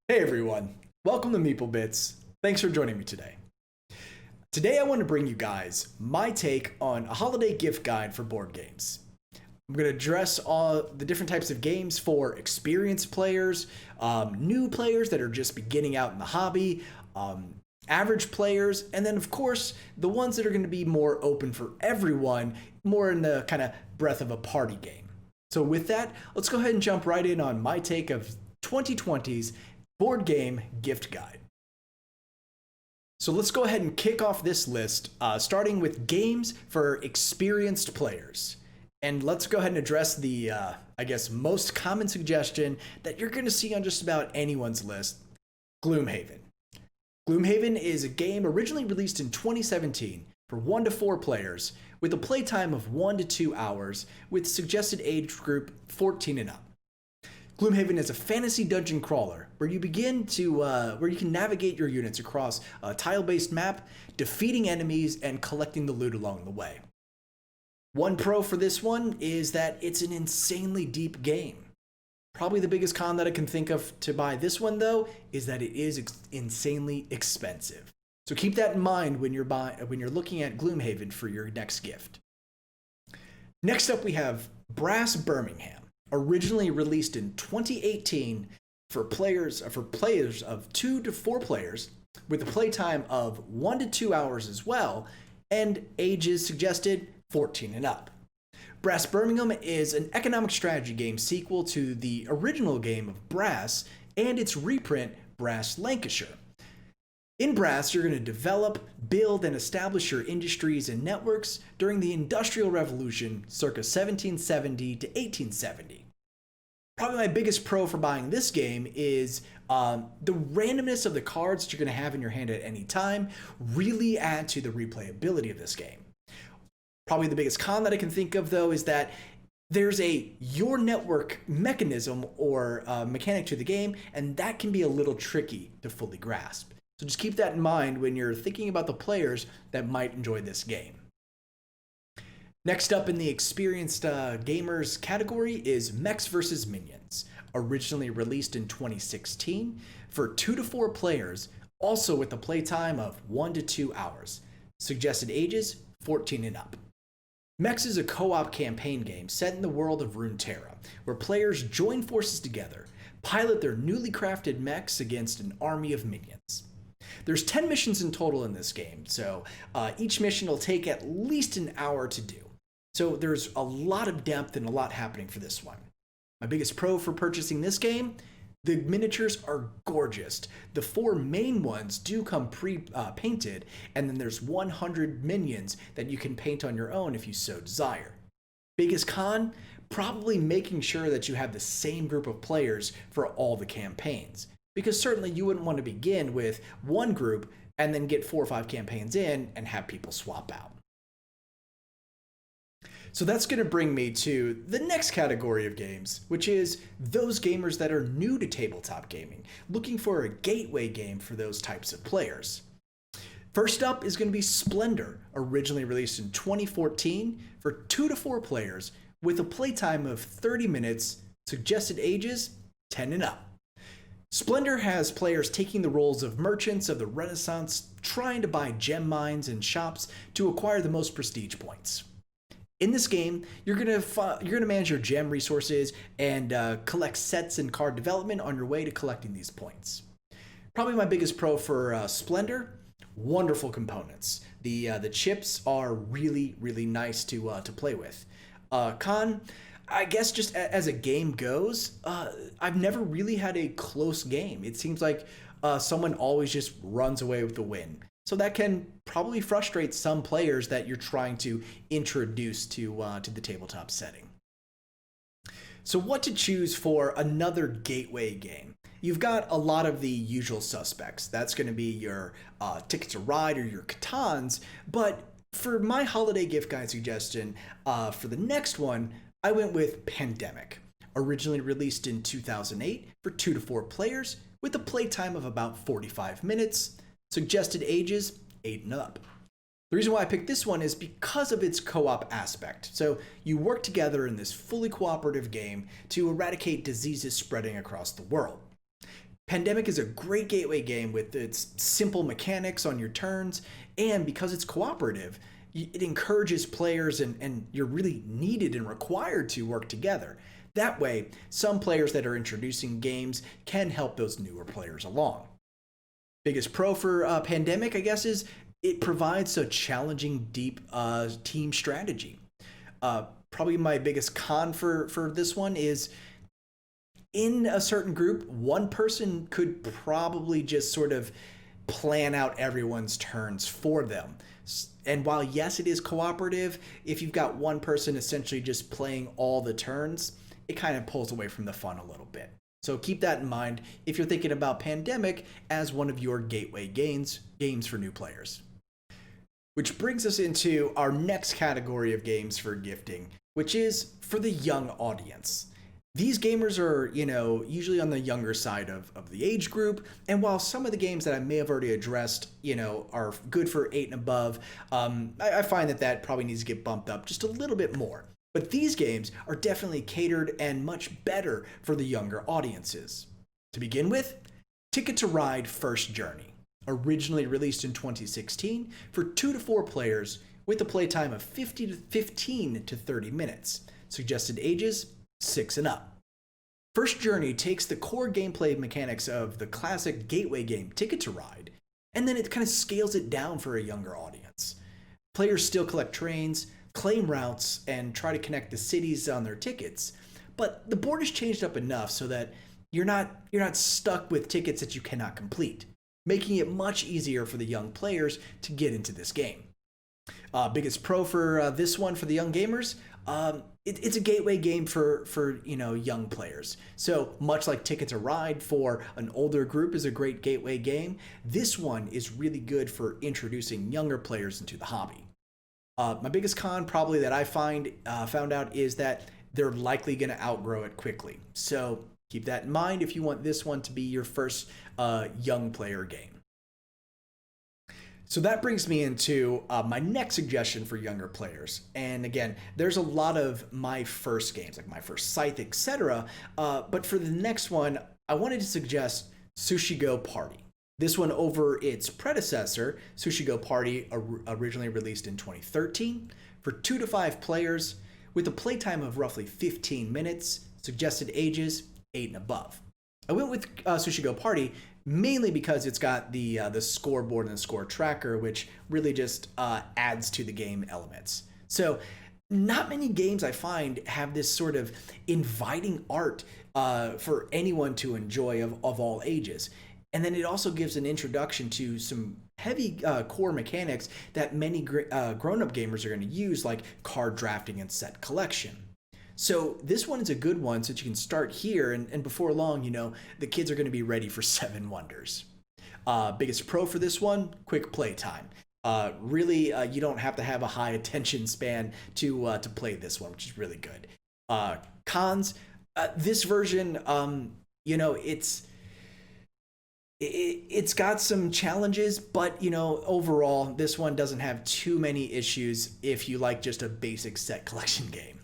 Hey everyone, welcome to Meeple Bits. Thanks for joining me today. Today I want to bring you guys my take on a holiday gift guide for board games. I'm going to address all the different types of games for experienced players, new players that are just beginning out in the hobby, average players, and then of course the ones that are going to be more open for everyone, more in the kind of breadth of a party game. So with that, let's go ahead and jump right in on my take of 2020's board game gift guide. So let's go ahead and kick off this list, starting with games for experienced players. And let's go ahead and address the, most common suggestion that you're going to see on just about anyone's list, Gloomhaven. Gloomhaven is a game originally released in 2017 for 1 to 4 players with a playtime of 1 to 2 hours with suggested age group 14 and up. Gloomhaven is a fantasy dungeon crawler where you can navigate your units across a tile-based map, defeating enemies and collecting the loot along the way. One pro for this one is that it's an insanely deep game. Probably the biggest con that I can think of to buy this one though is that it is insanely expensive. So keep that in mind when you're looking at Gloomhaven for your next gift. Next up we have Brass Birmingham. Originally released in 2018 for players of 2 to 4 players with a playtime of 1 to 2 hours as well, and ages suggested 14 and up. Brass Birmingham is an economic strategy game sequel to the original game of Brass and its reprint Brass Lancashire. In Brass, you're going to develop, build, and establish your industries and networks during the Industrial Revolution circa 1770 to 1870. Probably my biggest pro for buying this game is the randomness of the cards that you're going to have in your hand at any time really add to the replayability of this game. Probably the biggest con that I can think of, though, is that there's a your network mechanism or mechanic to the game, and that can be a little tricky to fully grasp. So just keep that in mind when you're thinking about the players that might enjoy this game. Next up in the experienced gamers category is Mechs vs. Minions. Originally released in 2016 for 2 to 4 players, also with a playtime of 1 to 2 hours. Suggested ages 14 and up. Mechs is a co-op campaign game set in the world of Runeterra, where players join forces together, pilot their newly crafted mechs against an army of minions. There's 10 missions in total in this game, so each mission will take at least an hour to do. So there's a lot of depth and a lot happening for this one. My biggest pro for purchasing this game, the miniatures are gorgeous. The 4 main ones do come pre-painted, and then there's 100 minions that you can paint on your own if you so desire. Biggest con, probably making sure that you have the same group of players for all the campaigns. Because certainly you wouldn't want to begin with one group and then get 4 or 5 campaigns in and have people swap out. So that's going to bring me to the next category of games, which is those gamers that are new to tabletop gaming, looking for a gateway game for those types of players. First up is going to be Splendor, originally released in 2014 for 2 to 4 players with a playtime of 30 minutes, suggested ages 10 and up. Splendor has players taking the roles of merchants of the Renaissance, trying to buy gem mines and shops to acquire the most prestige points. In this game, you're gonna manage your gem resources and collect sets and card development on your way to collecting these points. Probably my biggest pro for Splendor, wonderful components. The chips are really nice to play with. Con, I guess just as a game goes, I've never really had a close game. It seems like someone always just runs away with the win. So that can probably frustrate some players that you're trying to introduce to the tabletop setting. So what to choose for another gateway game? You've got a lot of the usual suspects. That's going to be your Ticket to Ride or your Catans. But for my holiday gift guide suggestion, for the next one, I went with Pandemic. Originally released in 2008 for 2 to 4 players with a playtime of about 45 minutes. Suggested ages 8 and up. The reason why I picked this one is because of its co-op aspect. So you work together in this fully cooperative game to eradicate diseases spreading across the world. Pandemic is a great gateway game with its simple mechanics on your turns, and because it's cooperative, it encourages players and you're really needed and required to work together. That way, some players that are introducing games can help those newer players along. Biggest pro for Pandemic, I guess, is it provides a challenging, deep team strategy. Probably my biggest con for this one is in a certain group, one person could probably just sort of plan out everyone's turns for them. And while, yes, it is cooperative, if you've got one person essentially just playing all the turns, it kind of pulls away from the fun a little bit. So keep that in mind if you're thinking about Pandemic as one of your gateway games for new players. Which brings us into our next category of games for gifting, which is for the young audience. These gamers are, usually on the younger side of the age group. And while some of the games that I may have already addressed, are good for 8 and above, I find that probably needs to get bumped up just a little bit more. But these games are definitely catered and much better for the younger audiences. To begin with, Ticket to Ride First Journey. Originally released in 2016 for 2 to 4 players with a playtime of 15 to 30 minutes. Suggested ages, 6 and up. First Journey takes the core gameplay mechanics of the classic gateway game Ticket to Ride, and then it kind of scales it down for a younger audience. Players still collect trains, claim routes, and try to connect the cities on their tickets, but the board is changed up enough so that you're not stuck with tickets that you cannot complete, making it much easier for the young players to get into this game. Biggest pro for this one for the young gamers, it's a gateway game for young players. So much like Ticket to Ride for an older group is a great gateway game, this one is really good for introducing younger players into the hobby. My biggest con probably that I found out is that they're likely going to outgrow it quickly. So keep that in mind if you want this one to be your first young player game. So that brings me into my next suggestion for younger players. And again, there's a lot of my first games, like my first Scythe, etc. But for the next one, I wanted to suggest Sushi Go Party. This one over its predecessor, Sushi Go Party, originally released in 2013 for 2 to 5 players with a playtime of roughly 15 minutes, suggested ages 8 and above. I went with Sushi Go Party mainly because it's got the scoreboard and the score tracker, which really just adds to the game elements. So not many games I find have this sort of inviting art for anyone to enjoy of all ages. And then it also gives an introduction to some heavy core mechanics that many grown-up gamers are going to use, like card drafting and set collection. So this one is a good one so that you can start here, and before long, the kids are going to be ready for 7 Wonders. Biggest pro for this one, quick play time. Really, you don't have to have a high attention span to play this one, which is really good. Cons, this version, it's got some challenges, but overall, this one doesn't have too many issues if you like just a basic set collection game.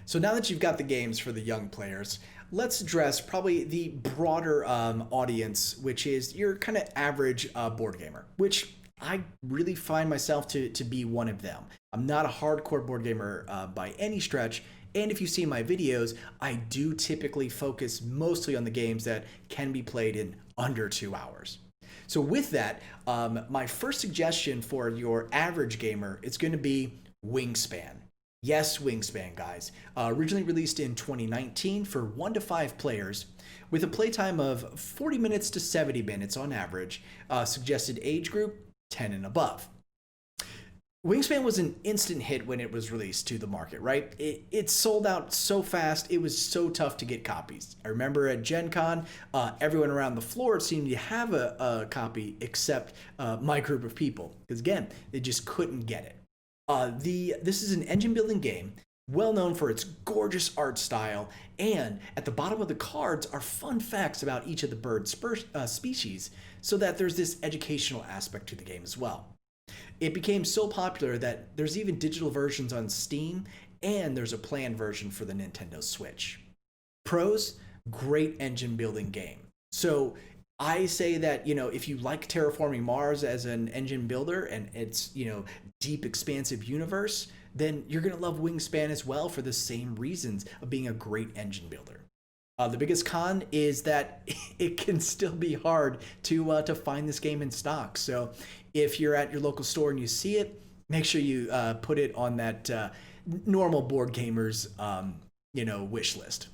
So now that you've got the games for the young players, let's address probably the broader audience, which is your kind of average board gamer, which I really find myself to be one of them. I'm not a hardcore board gamer by any stretch, and if you see my videos, I do typically focus mostly on the games that can be played in under 2 hours. So with that, my first suggestion for your average gamer is going to be Wingspan. Yes, Wingspan, guys. Originally released in 2019 for 1 to 5 players with a playtime of 40 minutes to 70 minutes on average. Suggested age group, 10 and above. Wingspan was an instant hit when it was released to the market, right? It sold out so fast, it was so tough to get copies. I remember at Gen Con, everyone around the floor seemed to have a copy except my group of people. Because again, they just couldn't get it. This is an engine building game, well known for its gorgeous art style, and at the bottom of the cards are fun facts about each of the bird species, so that there's this educational aspect to the game as well. It became so popular that there's even digital versions on Steam, and there's a planned version for the Nintendo Switch. Pros, great engine building game. So I say that, if you like terraforming Mars as an engine builder and it's, deep, expansive universe, then you're going to love Wingspan as well for the same reasons of being a great engine builder. The biggest con is that it can still be hard to find this game in stock. So if you're at your local store and you see it, make sure you put it on that normal board gamers wish list.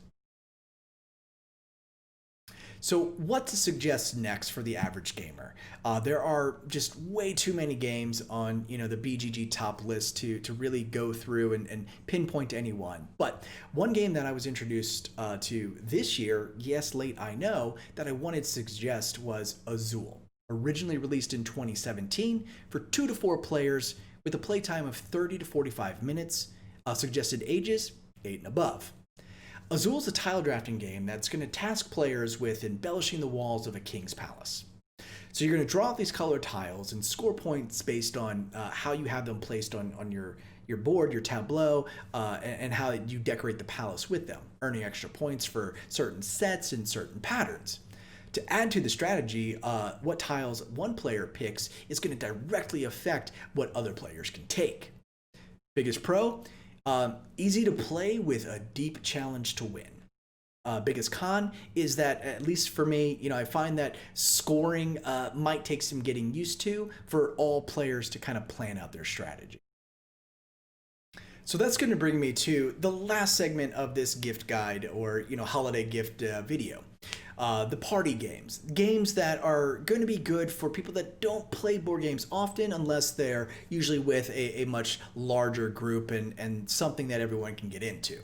So what to suggest next for the average gamer? There are just way too many games on the BGG top list to really go through and pinpoint any one. But one game that I was introduced to this year, yes, late I know, that I wanted to suggest was Azul. Originally released in 2017 for 2 to 4 players with a playtime of 30 to 45 minutes, suggested ages 8 and above. Azul is a tile drafting game that's going to task players with embellishing the walls of a king's palace. So you're going to draw out these colored tiles and score points based on how you have them placed on your board, your tableau, and how you decorate the palace with them, earning extra points for certain sets and certain patterns. To add to the strategy, what tiles one player picks is going to directly affect what other players can take. Biggest pro? Easy to play with a deep challenge to win. Biggest con is that, at least for me, I find that scoring might take some getting used to for all players to kind of plan out their strategy. So that's going to bring me to the last segment of this gift guide or holiday gift video. The party games. Games that are going to be good for people that don't play board games often unless they're usually with a much larger group and something that everyone can get into.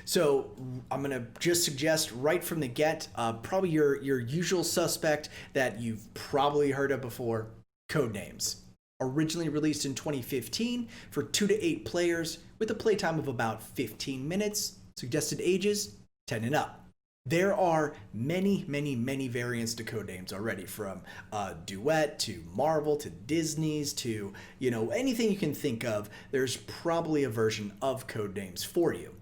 So I'm going to just suggest right from the get, probably your usual suspect that you've probably heard of before, Codenames. Originally released in 2015 for 2 to 8 players with a playtime of about 15 minutes, suggested ages 10 and up. There are many, many, many variants to Codenames already, from Duet to Marvel to Disney's to, anything you can think of. There's probably a version of Codenames for you.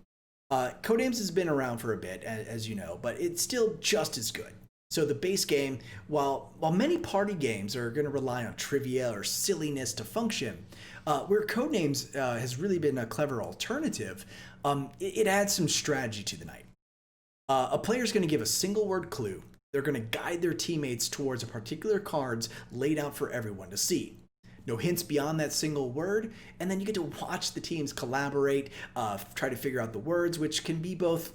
Codenames has been around for a bit, as you know, but it's still just as good. So the base game, while many party games are going to rely on trivia or silliness to function, where Codenames has really been a clever alternative, it adds some strategy to the night. A player is going to give a single word clue. They're going to guide their teammates towards a particular cards laid out for everyone to see. No hints beyond that single word, and then you get to watch the teams collaborate, try to figure out the words, which can be both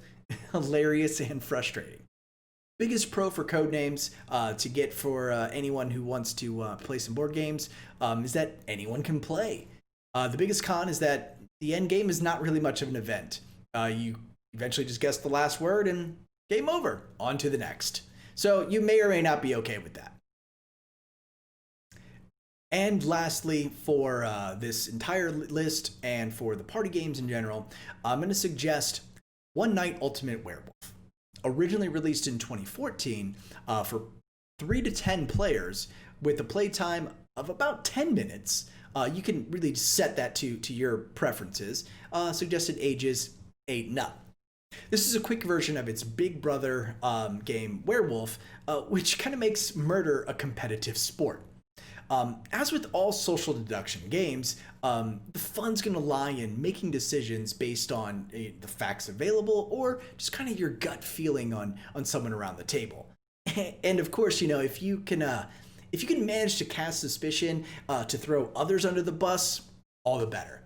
hilarious and frustrating. Biggest pro for Codenames to get for anyone who wants to play some board games is that anyone can play. The biggest con is that the end game is not really much of an event. You eventually just guess the last word and game over. On to the next. So you may or may not be okay with that. And lastly, for this entire list and for the party games in general, I'm going to suggest One Night Ultimate Werewolf. Originally released in 2014 for 3 to 10 players with a playtime of about 10 minutes. You can really set that to your preferences. Suggested ages 8 and up. This is a quick version of its big brother game, Werewolf, which kind of makes murder a competitive sport. As with all social deduction games, the fun's going to lie in making decisions based on the facts available or just kind of your gut feeling on someone around the table. And of course, if you can manage to cast suspicion to throw others under the bus, all the better.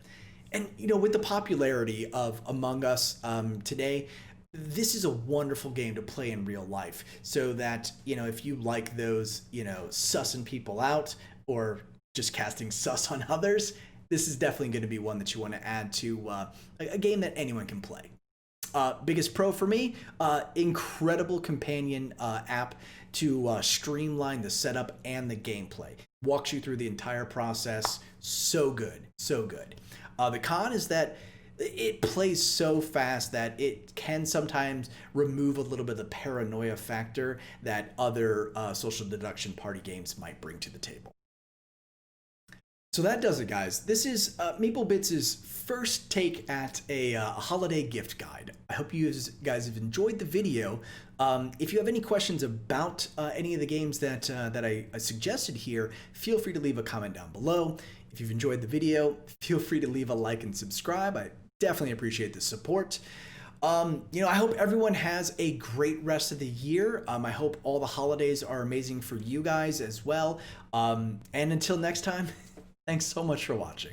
And, with the popularity of Among Us today, this is a wonderful game to play in real life so that, if you like those, sussing people out or just casting sus on others, this is definitely going to be one that you want to add to a game that anyone can play. Biggest pro for me, incredible companion app to streamline the setup and the gameplay. Walks you through the entire process. So good, so good. The con is that it plays so fast that it can sometimes remove a little bit of the paranoia factor that other social deduction party games might bring to the table. So that does it, guys. This is MapleBits' first take at a holiday gift guide. I hope you guys have enjoyed the video. If you have any questions about any of the games that I suggested here, feel free to leave a comment down below. If you've enjoyed the video, feel free to leave a like and subscribe. I definitely appreciate the support. I hope everyone has a great rest of the year. I hope all the holidays are amazing for you guys as well. And until next time, thanks so much for watching.